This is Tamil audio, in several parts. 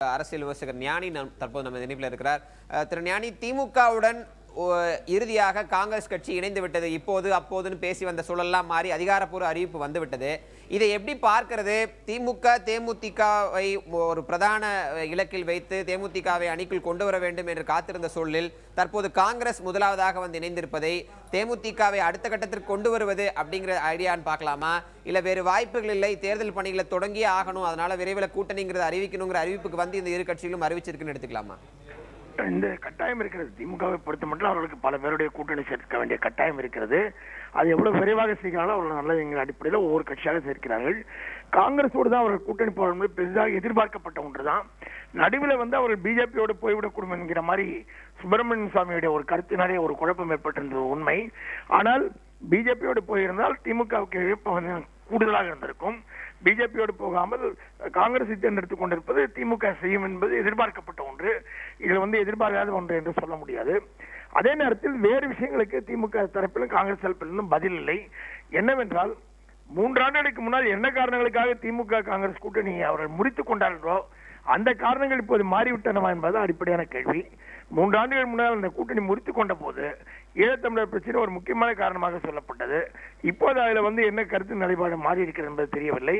அரசியல் விமர்சகர் ஞானி தற்போது நம்ம இணைப்பில் இருக்கிறார். திரு ஞானி, திமுகவுடன் இறுதியாக காங்கிரஸ் கட்சி இணைந்து விட்டது. இப்போது அப்போதுன்னு பேசி வந்த சூழல்லாம் மாறி அதிகாரப்பூர்வ அறிவிப்பு வந்துவிட்டது. இதை எப்படி பார்க்கிறது? திமுக தேமுதிகவை ஒரு பிரதான இலக்கில் வைத்து தேமுதிகவை அணிக்குள் கொண்டு வர வேண்டும் என்று காத்திருந்த சூழலில் தற்போது காங்கிரஸ் முதலாவதாக வந்து இணைந்திருப்பதை தேமுதிகவை அடுத்த கட்டத்திற்கு கொண்டு வருவது அப்படிங்கிற ஐடியான்னு பார்க்கலாமா? இல்ல வேறு வாய்ப்புகள் இல்லை, தேர்தல் பணிகளை தொடங்கியே ஆகணும், அதனால விரைவில் கூட்டணிங்கிறத அறிவிக்கணுங்கிற அறிவிப்புக்கு வந்து இந்த இரு கட்சிகளும் அறிவிச்சிருக்குன்னு எடுத்துக்கலாமா? இந்த கட்டாயம் இருக்கிறது. திமுகவை பொறுத்த மட்டும் அவர்களுக்கு பல பேருடைய கூட்டணி சேர்க்க வேண்டிய கட்டாயம் இருக்கிறது. அது எவ்வளவு விரைவாக செய்கிறாங்களோ அவ்வளவு நல்ல அடிப்படையில் ஒவ்வொரு கட்சியாக சேர்க்கிறார்கள். காங்கிரஸோடு தான் அவர்கள் கூட்டணி போவது பெரிதாக எதிர்பார்க்கப்பட்ட ஒன்றுதான். நடுவில் வந்து அவர்கள் பிஜேபியோடு போய்விடக்கூடும் என்கிற மாதிரி சுப்பிரமணியன் சுவாமியுடைய ஒரு கருத்தினாலே ஒரு குழப்பம் ஏற்பட்டிருந்தது உண்மை. ஆனால் பிஜேபியோடு போயிருந்தால் திமுகவுக்கு இழப்பு கூடுதலாக இருந்திருக்கும். பிஜேபியோடு போகாமல் காங்கிரஸை தேர்ந்தெடுத்துக் கொண்டிருப்பது திமுக செய்யும் என்பது எதிர்பார்க்கப்பட்ட ஒன்று. இதில் வந்து எதிர்பார்க்காத ஒன்று என்று சொல்ல முடியாது. அதே நேரத்தில் வேறு விஷயங்களுக்கு திமுக தரப்பிலும் காங்கிரஸ் தரப்பிலும் பதில் இல்லை. என்னவென்றால் 3 ஆண்டுகளுக்கு முன்னால் என்ன காரணங்களுக்காக திமுக காங்கிரஸ் கூட்டணி அவர்கள் முறித்துக் கொண்டார்களோ அந்த காரணங்கள் இப்போது மாறிவிட்டனவா என்பது அடிப்படையான கேள்வி. 3 ஆண்டுகள் முன்னால் அந்த கூட்டணி முறித்துக் கொண்ட போது ஈழத்தமிழர் பிரச்சனை ஒரு முக்கியமான காரணமாக சொல்லப்பட்டது. இப்போது அதில் வந்து என்ன கருத்து நிலைப்பாடு மாறி இருக்கிறது என்பது தெரியவில்லை.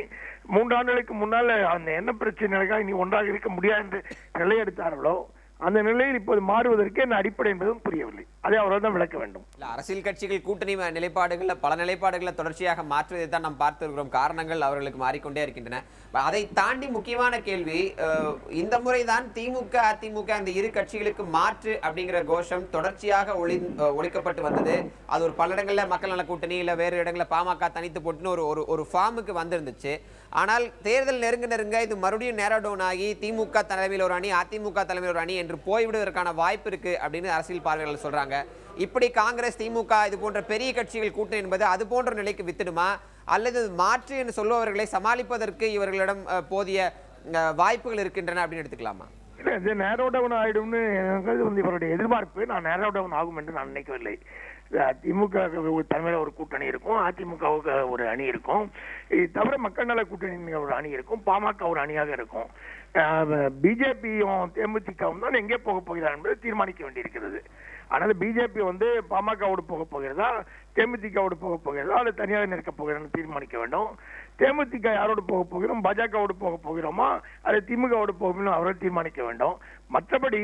3 ஆண்டுகளுக்கு முன்னால் அந்த என்ன பிரச்சனைக்காக இனி ஒன்றாக இருக்க முடியாது என்று நிலையெடுத்தார்களோ அந்த நிலையில் இப்போது மாறுவதற்கு என்ன அடிப்படை என்பதும் புரியவில்லை. அதை அவர்கள் தான் விளக்க வேண்டும். அரசியல் கட்சிகள் கூட்டணி நிலைப்பாடுகள் பல நிலைப்பாடுகளை தொடர்ச்சியாக மாற்றுவதை தான் நாம் பார்த்திருக்கிறோம். காரணங்கள் அவர்களுக்கு மாறிக்கொண்டே இருக்கின்றன. அதை தாண்டி முக்கியமான கேள்வி, இந்த முறைதான் திமுக அதிமுக அந்த இரு கட்சிகளுக்கு மாற்று அப்படிங்கிற கோஷம் தொடர்ச்சியாக ஒழிக்கப்பட்டு வந்தது. அது ஒரு பல இடங்களில் மக்கள் நல கூட்டணி இல்லை வேறு இடங்களில் பாமக தனித்து போட்டுன்னு ஒரு ஃபார்முக்கு வந்திருந்துச்சு. ஆனால் தேர்தல் நெருங்க இது மறுபடியும் நேரோ டவுன் ஆகி திமுக தலைமையில் ஒரு அணி அதிமுக தலைமையில் ஒரு அணி என்று போய்விடுவதற்கான வாய்ப்பு இருக்கு அப்படின்னு அரசியல் பார்வையாளர்கள் சொல்றாங்க. இப்படி காங்கிரஸ் திமுக இது போன்ற பெரிய கட்சிகள் கூட்டணி என்பது அது போன்ற நிலைக்கு வித்துடுமா, அல்லது மாற்று என்று சொல்பவர்களை சமாளிப்பதற்கு இவர்களிடம் போதிய வாய்ப்புகள் இருக்கின்றன அப்படின்னு எடுத்துக்கலாமா? இது நேரோ டவுன் ஆயிடும்னு இவருடைய எதிர்பார்ப்பு. நான் நேரோ டவுன் ஆகும் என்று நான் நினைக்கவில்லை. திமுக தலைமையில ஒரு கூட்டணி இருக்கும், அதிமுகவுக்கு ஒரு அணி இருக்கும், இது தவிர மக்கள் நல கூட்டணி ஒரு அணி இருக்கும், பாமக ஒரு அணியாக இருக்கும். பிஜேபியும் தேமுதிகவும் தான் எங்கே போக போகிறார் என்பதை தீர்மானிக்க வேண்டியிருக்கிறது. ஆனால் பிஜேபி வந்து பாமகவோடு போக போகிறதா தேமுதிகவோடு போக போகிறதா அல்லது தனியாக நிற்க போகிறோம் தீர்மானிக்க வேண்டும். தேமுதிக யாரோடு போக போகிறோம், பாஜகவோடு போக போகிறோமா அல்லது திமுகவோடு போகணும் அவர்கள் தீர்மானிக்க வேண்டும். மற்றபடி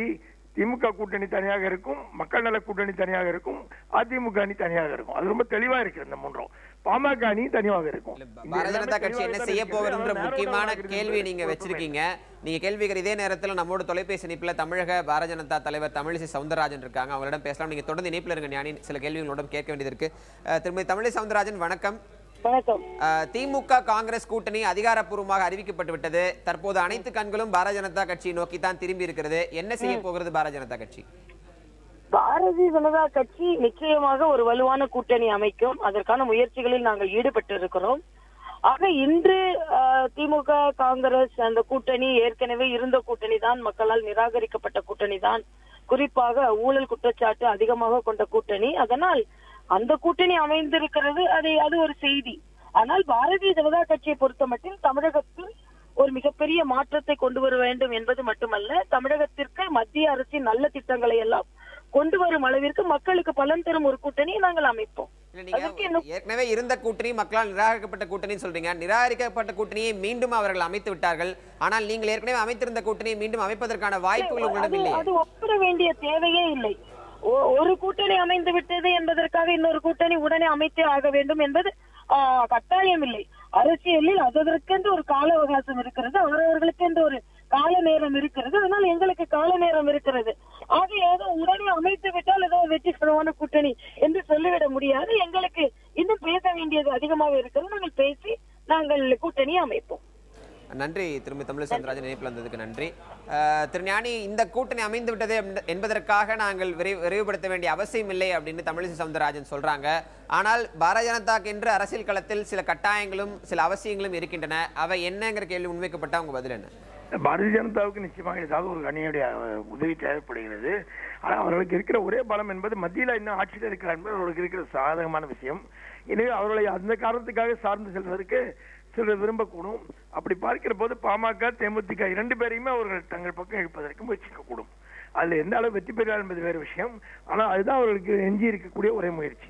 திமுக கூட்டணி தனியாக இருக்கும், மக்கள் நல கூட்டணி தனியாக இருக்கும், அதிமுக அணி தனியாக இருக்கும். அது ரொம்ப தெளிவா இருக்கு. இந்த மூன்றும் பாமக அணி தனியாக இருக்கும். பாரதிய ஜனதா கட்சி என்ன செய்ய போகிற முக்கியமான கேள்வி நீங்க வச்சிருக்கீங்க. நீங்க கேள்விகள் இதே நேரத்தில் நம்மோட தொலைபேசி இணைப்புல தமிழக பாரதிய ஜனதா தலைவர் தமிழிசை சவுந்தரராஜன் இருக்காங்க. அவங்களிடம் பேசலாம். நீங்க தொடர்ந்து இணைப்புல இருங்க ஞானி. சில கேள்விகளோட கேட்க வேண்டியது இருக்கு. திருமதி தமிழிசை சவுந்தரராஜன் வணக்கம். திமுக காங்கிரஸ் கூட்டணி அதிகாரப்பூர்வமாக அறிவிக்கப்பட்டு விட்டது. தற்போது அனைத்து கண்களும் பாரதிய ஜனதா கட்சியை நோக்கி தான் திரும்பி இருக்கிறது. என்ன செய்ய போகிறது பாரதிய ஜனதா கட்சி? பாரதிய ஜனதா கட்சி நிச்சயமாக ஒரு வலுவான கூட்டணி அமைக்கும். அதற்கான முயற்சிகளில் நாங்கள் ஈடுபட்டு இருக்கிறோம். ஆக இன்று திமுக காங்கிரஸ் அந்த கூட்டணி ஏற்கனவே இருந்த கூட்டணி தான், மக்களால் நிராகரிக்கப்பட்ட கூட்டணி தான், குறிப்பாக ஊழல் குற்றச்சாட்டு அதிகமாக கொண்ட கூட்டணி. அதனால் அந்த கூட்டணி அமைந்திருக்கிறது, அது ஒரு செய்தி. ஆனால் பாரதிய ஜனதா கட்சியை பொறுத்த மட்டில் தமிழகத்தில் ஒரு மிகப்பெரிய மாற்றத்தை கொண்டு வர வேண்டும் என்பது மட்டுமல்ல, தமிழகத்திற்கு மத்திய அரசின் நல்ல திட்டங்களை எல்லாம் கொண்டு வரும் அளவிற்கு மக்களுக்கு பலன் தரும் ஒரு கூட்டணியை நாங்கள் அமைப்போம். ஏற்கனவே இருந்த கூட்டணி மக்களால் நிராகரிக்கப்பட்ட கூட்டணி சொல்றீங்க. நிராகரிக்கப்பட்ட கூட்டணியை மீண்டும் அவர்கள் அமைத்து விட்டார்கள். ஆனால் நீங்கள் ஏற்கனவே அமைத்திருந்த கூட்டணியை மீண்டும் அமைப்பதற்கான வாய்ப்புகள் உங்களிடம் இல்லை. அது ஒப்பிட வேண்டிய தேவையே இல்லை. ஒரு கூட்டணி அமைந்து விட்டது என்பதற்காக இன்னொரு கூட்டணி உடனே அமைத்தே ஆக வேண்டும் என்பது கட்டாயம் இல்லை. அரசியலில் அதற்கென்று ஒரு கால அவகாசம் இருக்கிறது, அவரவர்களுக்கு என்று ஒரு கால நேரம் இருக்கிறது. அதனால் எங்களுக்கு கால நேரம் இருக்கிறது. ஆக ஏதோ உடனே அமைத்து விட்டால் ஏதோ வெற்றிகரமான கூட்டணி என்று சொல்லிவிட முடியாது. எங்களுக்கு இன்னும் பேச வேண்டியது அதிகமாக இருக்கிறது. நாங்கள் பேசி நாங்கள் கூட்டணியை அமைப்போம். நன்றி திருமதி தமிழிசை சவுந்தரராஜன் இணைப்பில் வந்ததுக்கு நன்றி. திரு ஞானி, இந்த கூட்டணி அமைந்து விட்டது என்பதற்காக நாங்கள் விரைவுபடுத்த வேண்டிய அவசியம் இல்லை அப்படின்னு தமிழிசை சவுந்தரராஜன் சொல்றாங்க. ஆனால் பாரதிய ஜனதாக்கு என்று அரசியல் களத்தில் சில கட்டாயங்களும் சில அவசியங்களும் இருக்கின்றன. அவை என்னங்கிற கேள்வி முன்வைக்கப்பட்ட உங்க பதில் என்ன? பாரதிய ஜனதாவுக்கு நிச்சயமாக ஏதாவது ஒரு அணியுடைய உதவி தேவைப்படுகிறது. ஆனால் அவர்களுக்கு இருக்கிற ஒரே பலம் என்பது மத்தியில் இன்னும் ஆட்சியில் இருக்கிறார் என்பது அவர்களுக்கு இருக்கிற சாதகமான விஷயம். எனவே அவர்களை அந்த காரணத்துக்காக சார்ந்து செல்வதற்கு சிலர் விரும்பக்கூடும். அப்படி பார்க்கிற போது பாமக தேமுதிக 2 பேரையுமே அவர்கள் தங்கள் பக்கம் இழுப்பதற்கு முயற்சிக்கக்கூடும். அதுல எந்த அளவு வெற்றி பெறார் என்பது வேறு விஷயம். ஆனா அதுதான் அவர்களுக்கு எஞ்சி இருக்கக்கூடிய ஒரே முயற்சி.